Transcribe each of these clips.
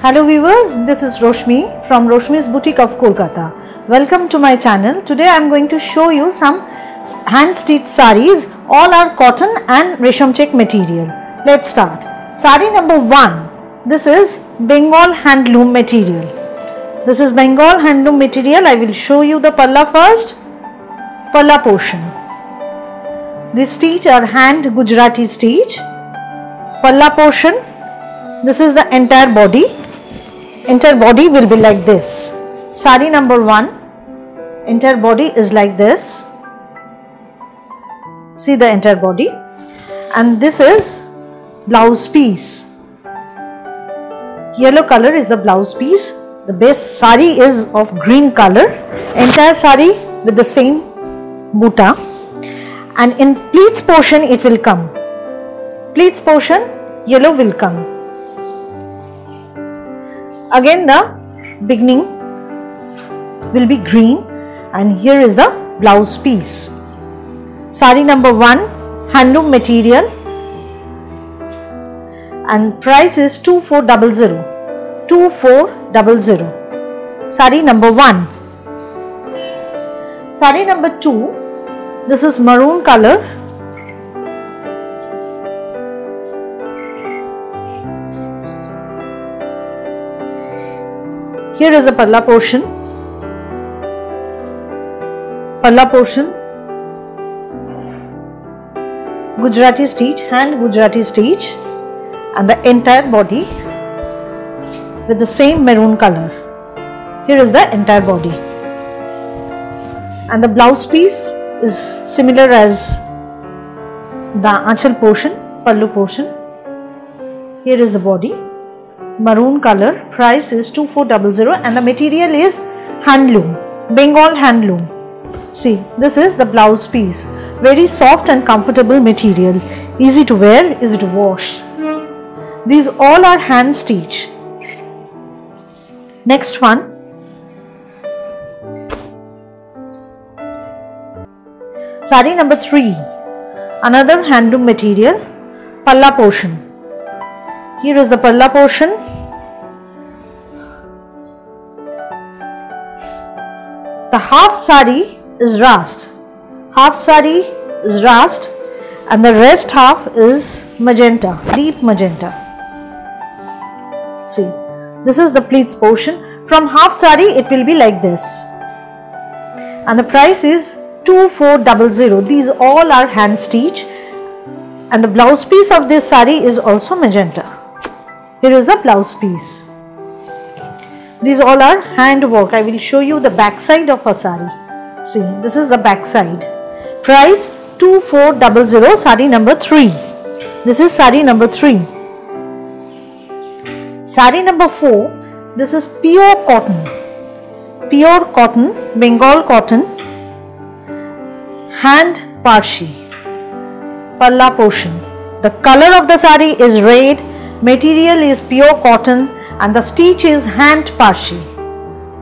Hello viewers, this is Roshmi from Roshmi's Boutique of Kolkata. Welcome to my channel. Today I am going to show you some hand stitched sarees. All are cotton and resham check material. Let's start. Saree number 1. This is Bengal handloom material. This is Bengal handloom material. I will show you the palla first. Palla portion. This stitch are hand Gujarati stitch. Palla portion. This is the entire body. Entire body will be like this. Saree number 1. Entire body is like this. See the entire body. And this is blouse piece. Yellow color is the blouse piece. The base saree is of green color. Entire saree with the same buta. And in pleats portion it will come. Pleats portion yellow will come. Again the beginning will be green and here is the blouse piece. Saree number 1, handloom material, and price is 2400. 2400. Saree number 1. Saree number 2. This is maroon color. Here is the palla portion. Palla portion. Gujarati stitch, hand Gujarati stitch, and the entire body with the same maroon color. Here is the entire body. And the blouse piece is similar as the aanchal portion, pallu portion. Here is the body. Maroon color, price is 2400 and the material is handloom, Bengal handloom. See, this is the blouse piece. Very soft and comfortable material, easy to wear, easy to wash. These all are hand stitch. Next one. Saree number 3. Another handloom material, palla portion. Here is the palla portion. The half saree is rast. Half saree is rast and the rest half is magenta, deep magenta. See, this is the pleats portion. From half saree it will be like this. And the price is 2400. These all are hand stitch and the blouse piece of this saree is also magenta. Here is the blouse piece. These all are hand work. I will show you the back side of a saree. See, this is the back side. Price 2400. Saree number 3. This is saree number 3. Saree number 4. This is pure cotton. Pure cotton, Bengal cotton. Hand parshi. Palla portion. The color of the saree is red. Material is pure cotton and the stitch is hand parshi.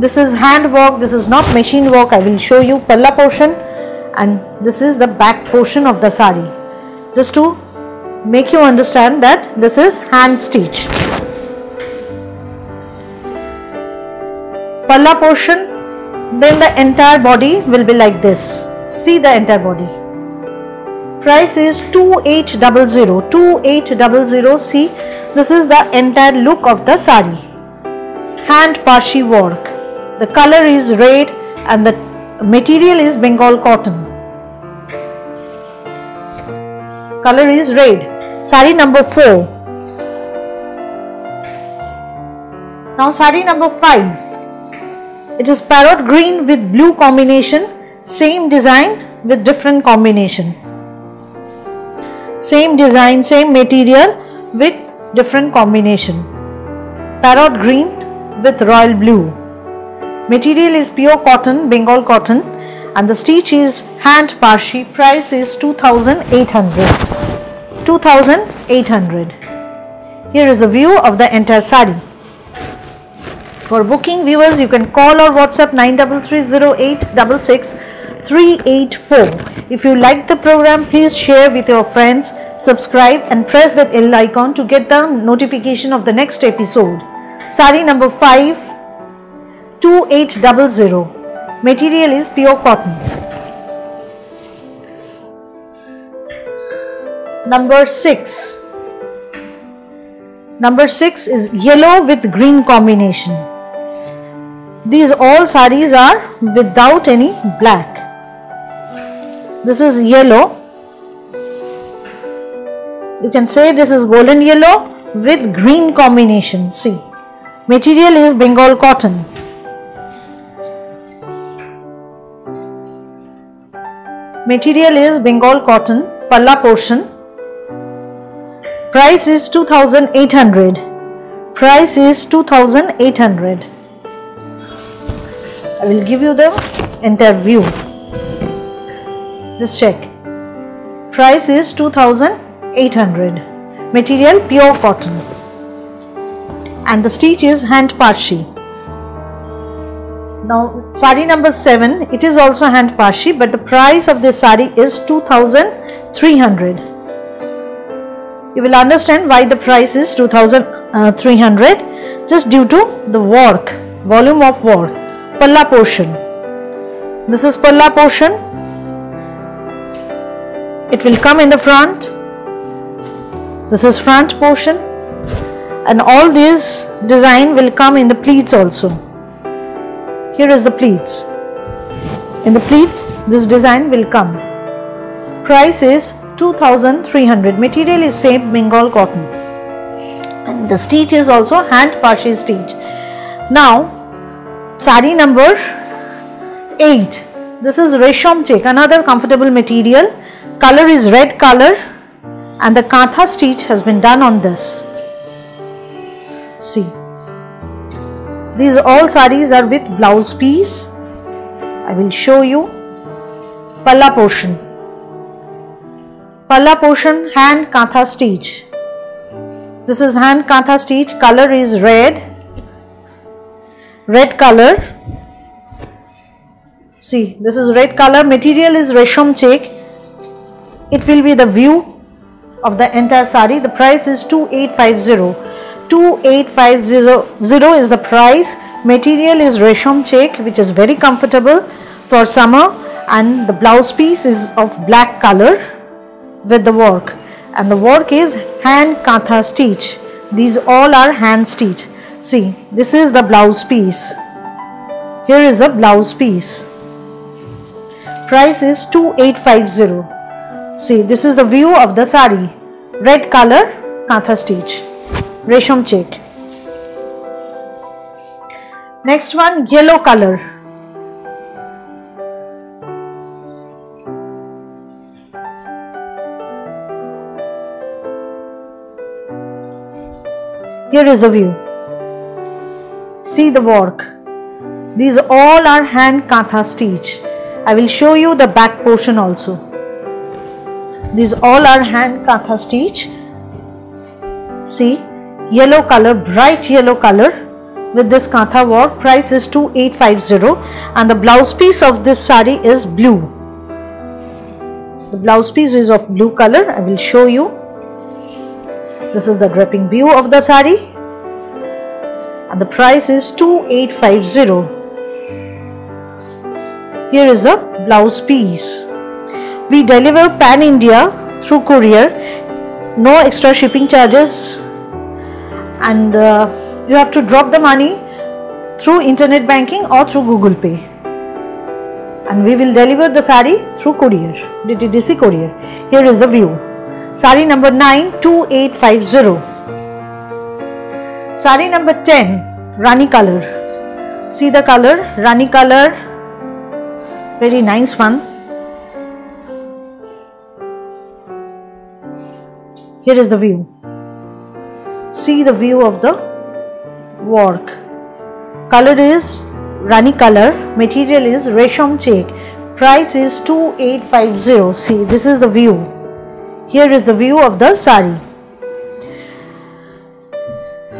This is hand work, this is not machine work. I will show you palla portion and this is the back portion of the saree. Just to make you understand that this is hand stitch. Palla portion, then the entire body will be like this. See the entire body. Price is 2800. 2800. See, this is the entire look of the saree. Hand parshi work. The color is red and the material is Bengal cotton. Color is red. Saree number 4. Now saree number 5. It is parrot green with blue combination. Same design with different combination. Same design, same material with different combination. Parrot green with royal blue. Material is pure cotton, Bengal cotton, and the stitch is hand parshi. Price is 2800. 2800. Here is the view of the entire saree. For booking, viewers, you can call or WhatsApp 9330866384. If you like the program, please share with your friends, subscribe and press that bell icon to get the notification of the next episode. Sari number 5, 2800. Material is pure cotton. Number 6. Number 6 is yellow with green combination. These all saris are without any black. This is yellow. You can say this is golden yellow with green combination. See, material is Bengal cotton. Material is Bengal cotton, palla portion. Price is 2800. Price is 2800. I will give you the entire view. Just check. Price is 2800. Material pure cotton. And the stitch is hand parshi. Now sari number 7, it is also hand parshi, but the price of this sari is 2300. You will understand why the price is 2300, just due to the work, volume of work. Palla portion. This is palla portion. It will come in the front. This is front portion, and all these design will come in the pleats also. Here is the pleats. In the pleats, this design will come. Price is 2300. Material is same Bengal cotton, and the stitch is also hand parshi stitch. Now, sari number 8. This is Resham check, another comfortable material. Color is red color, and the kantha stitch has been done on this. See, these all saris are with blouse piece. I will show you. Palla portion. Palla portion, hand kantha stitch. This is hand kantha stitch. Color is red. Red color. See, this is red color. Material is Resham check. It will be the view of the entire sari. The price is 2850. 2850 is the price. Material is Resham check, which is very comfortable for summer, and the blouse piece is of black color with the work, and the work is hand kantha stitch. These all are hand stitch. See, this is the blouse piece. Here is the blouse piece. Price is 2850. See, this is the view of the sari. Red color kantha stitch. Resham check. Next one, yellow color. Here is the view. See the work. These all are hand kantha stitch. I will show you the back portion also. These all are hand kantha stitch. See, yellow color, bright yellow color with this kantha work. Price is 2850, and the blouse piece of this sari is blue. The blouse piece is of blue color. I will show you. This is the draping view of the sari, and the price is 2850. Here is a blouse piece. We deliver pan India through courier. No extra shipping charges, and you have to drop the money through internet banking or through Google Pay, and we will deliver the sari through courier, DTDC courier. Here is the view. Sari number 9, 2850. Sari number 10, Rani color. See the color, Rani color, very nice one. Here is the view. See the view of the work. Color is Rani color. Material is Resham check. Price is 2850. See, this is the view. Here is the view of the sari.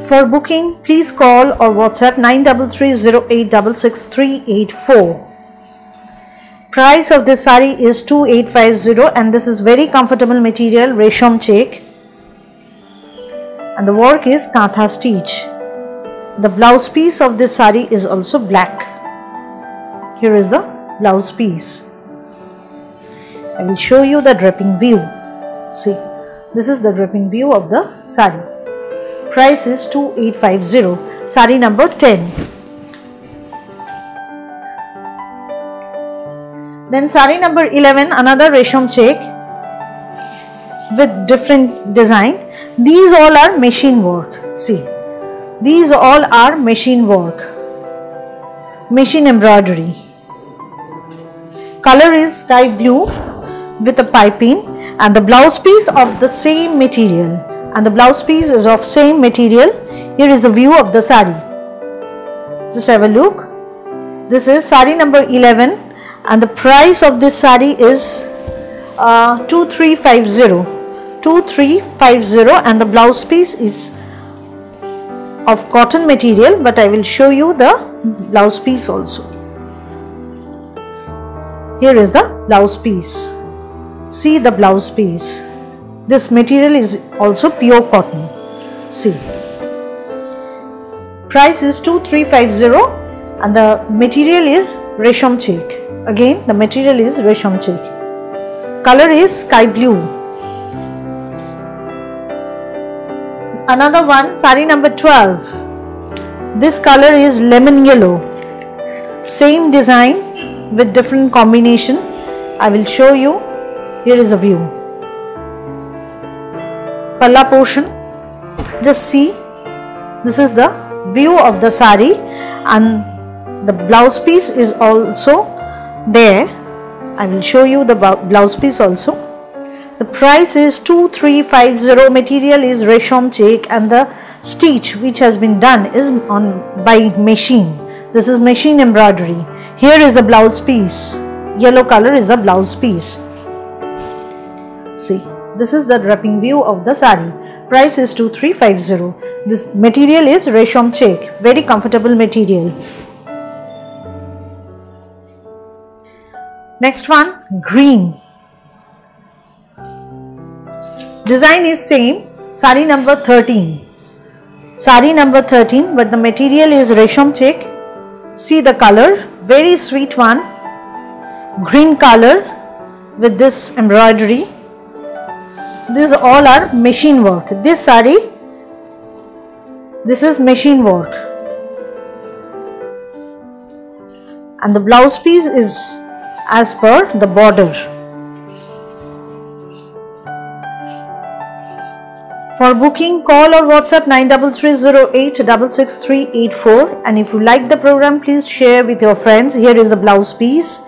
For booking, please call or WhatsApp 9330866384. Price of this sari is 2850, and this is very comfortable material, Resham check, and the work is kantha stitch. The blouse piece of this saree is also black. Here is the blouse piece. I will show you the draping view. See, this is the draping view of the saree. Price is 2850. Saree number 10. Then saree number 11, another resham check with different design. These all are machine work. See, these all are machine work, machine embroidery. Color is sky blue with a piping, and the blouse piece of the same material, and the blouse piece is of same material. Here is the view of the saree. Just have a look. This is saree number 11, and the price of this saree is 2350. 2350, and the blouse piece is of cotton material, but I will show you the blouse piece also. Here is the blouse piece. See the blouse piece. This material is also pure cotton. See. Price is 2350, and the material is resham check. Again, the material is resham check. Color is sky blue. Another one, saree number 12. This color is lemon yellow. Same design with different combination. I will show you. Here is a view. Palla portion. Just see. This is the view of the saree, and the blouse piece is also there. I will show you the blouse piece also. The price is 2350. Material is resham check, and the stitch which has been done is by machine. This is machine embroidery. Here is the blouse piece. Yellow color is the blouse piece. See, this is the draping view of the saree. Price is 2350. This material is resham check. Very comfortable material. Next one, green. Design is same. Saree number 13. Saree number 13, but the material is resham check. See the color, very sweet one. Green color with this embroidery. These all are machine work. This saree, this is machine work, and the blouse piece is as per the border. For booking, call or WhatsApp 9330866384, and if you like the program, please share with your friends. Here is the blouse piece.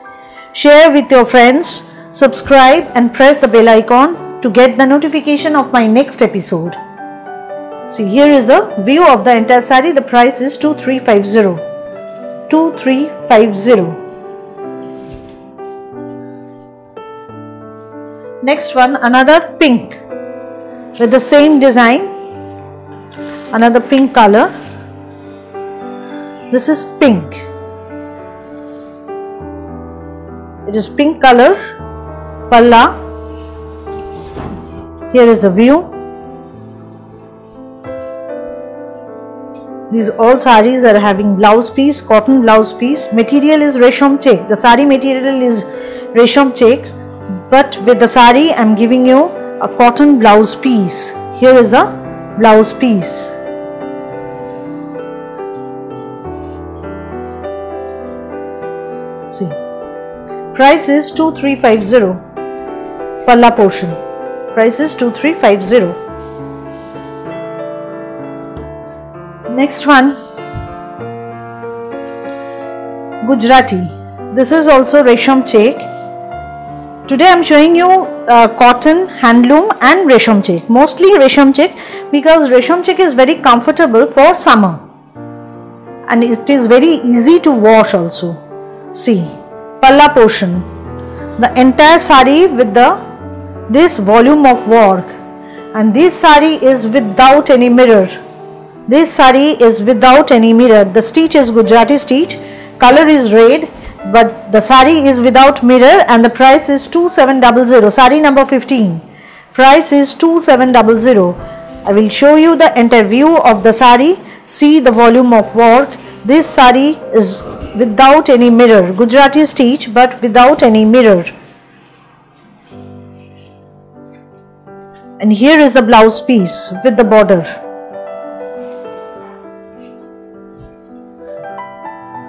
Share with your friends, subscribe and press the bell icon to get the notification of my next episode. See, here is the view of the entire saree. The price is 2350. 2350. Next one, another pink with the same design, another pink color. This is pink. It is pink color, palla. Here is the view. These all sarees are having blouse piece, cotton blouse piece. Material is resham check. The saree material is resham check, but with the saree I am giving you a cotton blouse piece. Here is the blouse piece. See, price is 2350. Palla portion. Price is 2350. Next one, Gujarati. This is also resham check. Today I am showing you cotton, handloom and resham check. Mostly resham check, because resham check is very comfortable for summer and it is very easy to wash also. See, palla portion. The entire saree with this volume of work, and this saree is without any mirror. This saree is without any mirror. The stitch is Gujarati stitch. Color is red, but the saree is without mirror, and the price is 2700. Saree number 15. Price is 2700. I will show you the entire view of the saree. See the volume of work. This sari is without any mirror, Gujarati stitch but without any mirror. And here is the blouse piece with the border.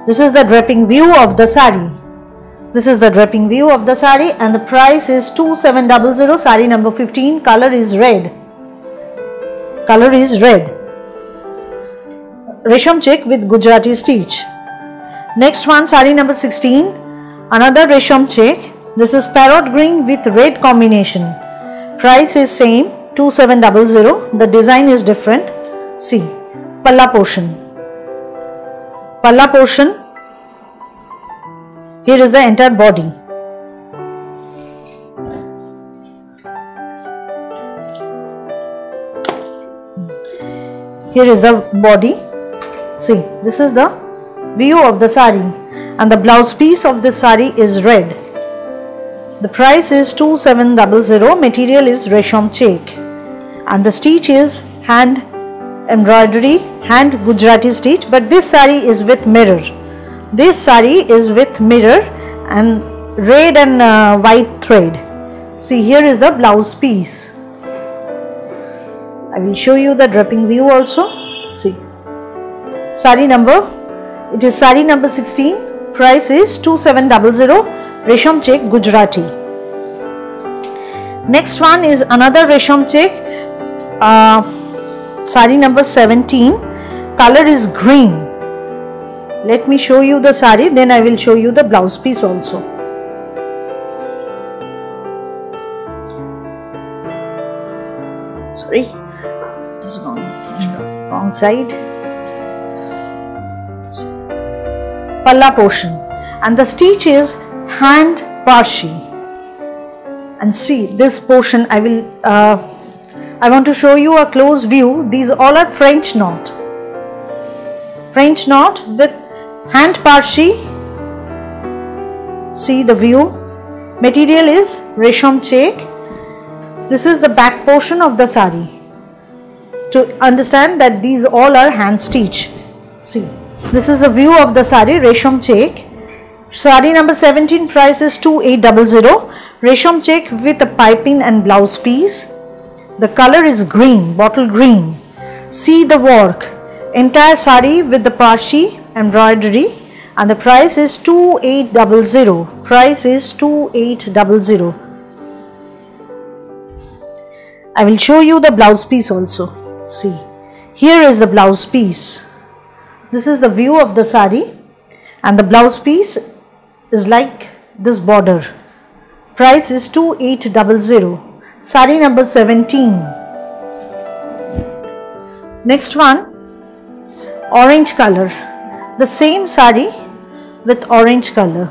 This is the draping view of the sari. This is the draping view of the sari, and the price is 2700. Sari number 15. Color is red. Color is red. Resham check with Gujarati stitch. Next one, sari number 16. Another resham check. This is parrot green with red combination. Price is same, 2700. The design is different. See, palla portion. Palla portion. Here is the entire body. Here is the body. See, this is the view of the sari, and the blouse piece of the sari is red. The price is 2700. Material is resham check, and the stitch is hand embroidery, hand Gujarati stitch, but this sari is with mirror. This sari is with mirror and red and white thread. See, here is the blouse piece. I will show you the draping view also. See, sari number, it is sari number 16. Price is 2700. Resham check Gujarati. Next one is another resham check. Sari number 17. Color is green. Let me show you the sari, then I will show you the blouse piece also. Sorry, it is gone on the wrong side. Palla portion, and the stitch is hand parshi. And see this portion, I want to show you a close view. These all are French knot. French knot with hand parshi. See the view. Material is resham check. This is the back portion of the sari. To understand that these all are hand stitch. See, this is the view of the sari, resham check. Sari number 17. Price is 2800. Resham check with a piping and blouse piece. The color is green, bottle green. See the work. Entire sari with the parshi embroidery, and the price is 2800. Price is 2800. I will show you the blouse piece also. See, here is the blouse piece. This is the view of the sari, and the blouse piece is like this border. Price is 2800. Sari number 17. Next one, orange color. The same sari with orange color.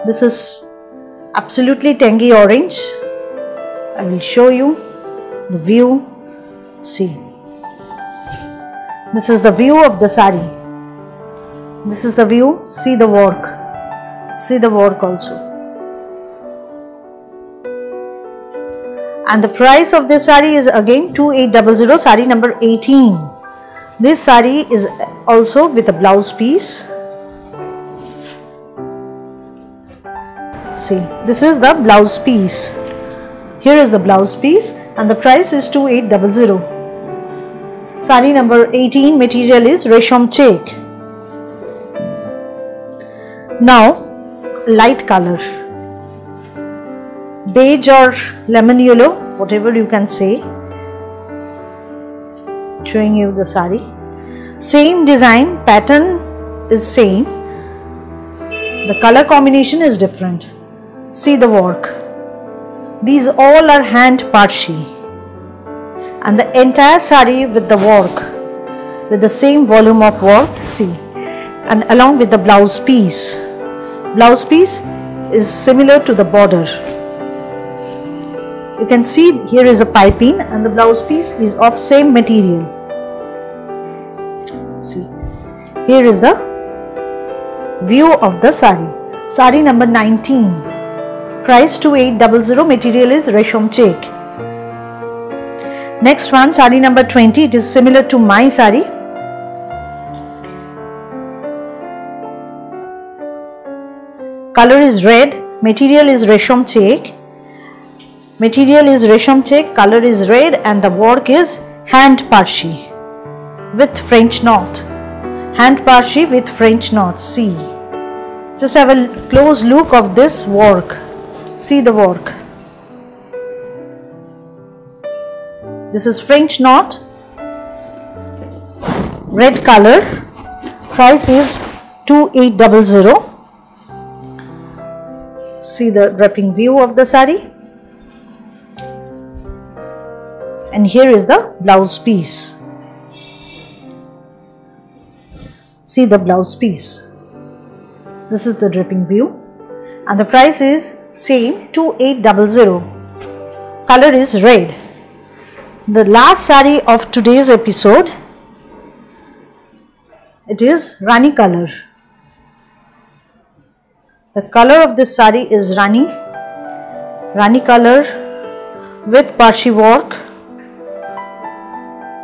This is absolutely tangy orange. I will show you the view. See, this is the view of the sari. This is the view. See the work. See the work also. And the price of this sari is again 2800. Sari number 18. This sari is also with a blouse piece. See, this is the blouse piece. Here is the blouse piece, and the price is 2800. Sari number 18. Material is resham check. Now, light color, beige or lemon yellow, whatever you can say. Showing you the sari. Same design, pattern is same. The color combination is different. See the work. These all are hand parshi, and the entire sari with the work, with the same volume of work. See, and along with the blouse piece. Blouse piece is similar to the border. You can see here is a piping, and the blouse piece is of same material. See, here is the view of the sari. Sari number 19. Price 2800. Material is resham check. Next one, sari number 20. It is similar to my sari. Color is red. Material is resham check. Material is resham check. Color is red, and the work is hand parshi with French knot. Hand parshi with French knot. See. Just have a close look of this work. See the work. This is French knot. Red color. Price is 2800. See the wrapping view of the sari. And here is the blouse piece. See the blouse piece. This is the dripping view, and the price is same 2800. Color is red. The last sari of today's episode, it is Rani color. The color of this sari is Rani color with parshi work.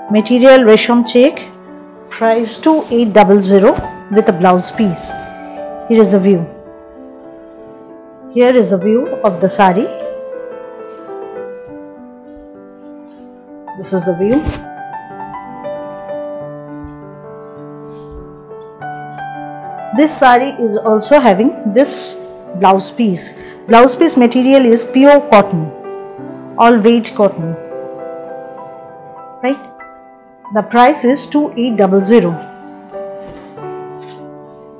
Material resham check. Price 2800 with a blouse piece. Here is the view. Here is the view of the sari. This is the view. This sari is also having this blouse piece. Blouse piece material is pure cotton, all weight cotton. Right? The price is 2800.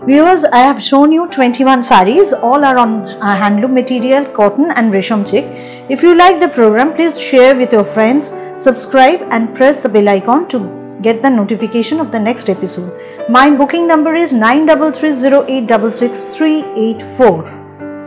Viewers, I have shown you 21 saris. All are on handloom material, cotton and resham check. If you like the program, please share with your friends, subscribe and press the bell icon to get the notification of the next episode. My booking number is 9330866384.